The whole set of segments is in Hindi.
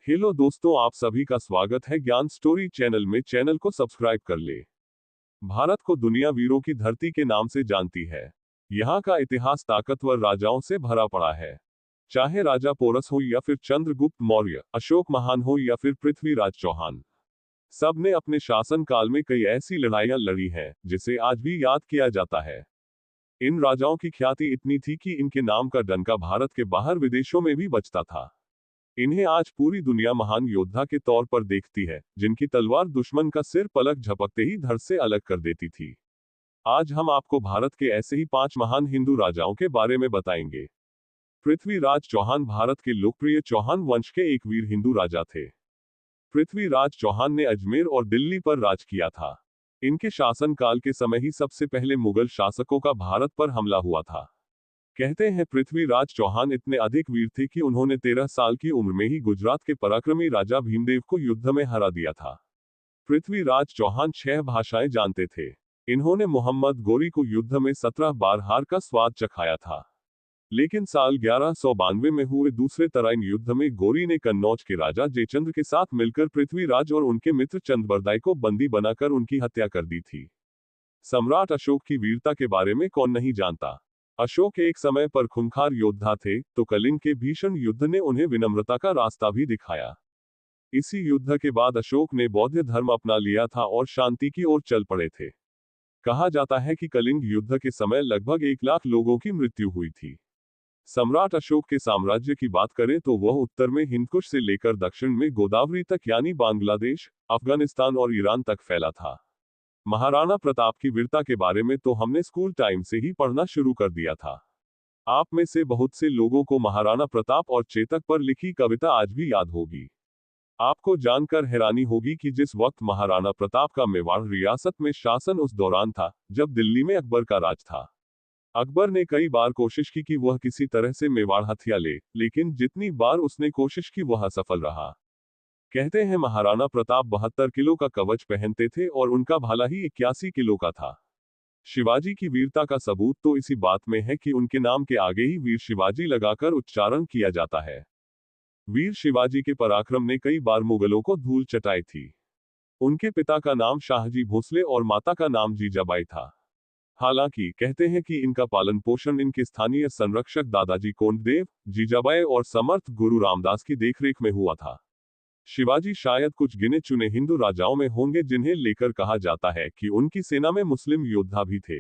हेलो दोस्तों, आप सभी का स्वागत है ज्ञान स्टोरी चैनल में। चैनल को सब्सक्राइब कर ले। भारत को दुनिया वीरों की धरती के नाम से जानती है। यहाँ का इतिहास ताकतवर राजाओं से भरा पड़ा है। चाहे राजा पोरस हो या फिर चंद्रगुप्त मौर्य, अशोक महान हो या फिर पृथ्वीराज चौहान, सब ने अपने शासन काल में कई ऐसी लड़ाइयां लड़ी हैं जिसे आज भी याद किया जाता है। इन राजाओं की ख्याति इतनी थी कि इनके नाम का डंका भारत के बाहर विदेशों में भी बजता था। इन्हें आज पूरी दुनिया महान योद्धा के तौर पर देखती है, जिनकी तलवार दुश्मन का सिर पलक झपकते ही धड़ से अलग कर देती थी। आज हम आपको भारत के ऐसे ही 5 महान हिंदू राजाओं के बारे में बताएंगे। पृथ्वीराज चौहान भारत के लोकप्रिय चौहान वंश के एक वीर हिंदू राजा थे। पृथ्वीराज चौहान ने अजमेर और दिल्ली पर राज किया था। इनके शासनकाल के समय ही सबसे पहले मुगल शासकों का भारत पर हमला हुआ था। कहते हैं पृथ्वीराज चौहान इतने अधिक वीर थे कि उन्होंने 13 साल की उम्र में ही गुजरात के पराक्रमी राजा भीमदेव को युद्ध में हरा दिया था। पृथ्वीराज चौहान 6 भाषाएं जानते थे। इन्होंने मोहम्मद गोरी को युद्ध में 17 बार हार का स्वाद चखाया था। लेकिन साल 1192 में हुए दूसरे तराइन युद्ध में गोरी ने कन्नौज के राजा जयचंद्र के साथ मिलकर पृथ्वीराज और उनके मित्र चंद्रबरदाई को बंदी बनाकर उनकी हत्या कर दी थी। सम्राट अशोक की वीरता के बारे में कौन नहीं जानता। अशोक एक समय पर खूंखार योद्धा थे, तो कलिंग के भीषण युद्ध ने उन्हें विनम्रता का रास्ता भी दिखाया। इसी युद्ध के बाद अशोक ने बौद्ध धर्म अपना लिया था और शांति की ओर चल पड़े थे। कहा जाता है कि कलिंग युद्ध के समय लगभग 1 लाख लोगों की मृत्यु हुई थी। सम्राट अशोक के साम्राज्य की बात करें तो वह उत्तर में हिंदकुश से लेकर दक्षिण में गोदावरी तक यानी बांग्लादेश, अफगानिस्तान और ईरान तक फैला था। महाराणा प्रताप की वीरता के बारे में तो हमने स्कूल टाइम से ही पढ़ना शुरू कर दिया था। आप में से बहुत से लोगों को महाराणा प्रताप और चेतक पर लिखी कविता आज भी याद होगी। आपको जानकर हैरानी होगी कि जिस वक्त महाराणा प्रताप का मेवाड़ रियासत में शासन उस दौरान था जब दिल्ली में अकबर का राज था। अकबर ने कई बार कोशिश की कि वह किसी तरह से मेवाड़ हथिया ले, लेकिन जितनी बार उसने कोशिश की वह असफल रहा। कहते हैं महाराणा प्रताप 72 किलो का कवच पहनते थे और उनका भाला ही 81 किलो का था। शिवाजी की वीरता का सबूत तो इसी बात में है कि उनके नाम के आगे ही वीर शिवाजी लगाकर उच्चारण किया जाता है। वीर शिवाजी के पराक्रम ने कई बार मुगलों को धूल चटाई थी। उनके पिता का नाम शाहजी भोसले और माता का नाम जीजाबाई था। हालांकि कहते हैं कि इनका पालन पोषण इनके स्थानीय संरक्षक दादाजी कोंडदेव, जीजाबाई और समर्थ गुरु रामदास की देखरेख में हुआ था। शिवाजी शायद कुछ गिने चुने हिंदू राजाओं में होंगे जिन्हें लेकर कहा जाता है कि उनकी सेना में मुस्लिम योद्धा भी थे।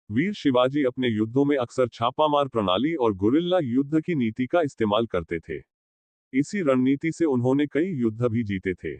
वीर शिवाजी अपने युद्धों में अक्सर छापामार प्रणाली और गुरिल्ला युद्ध की नीति का इस्तेमाल करते थे। इसी रणनीति से उन्होंने कई युद्ध भी जीते थे।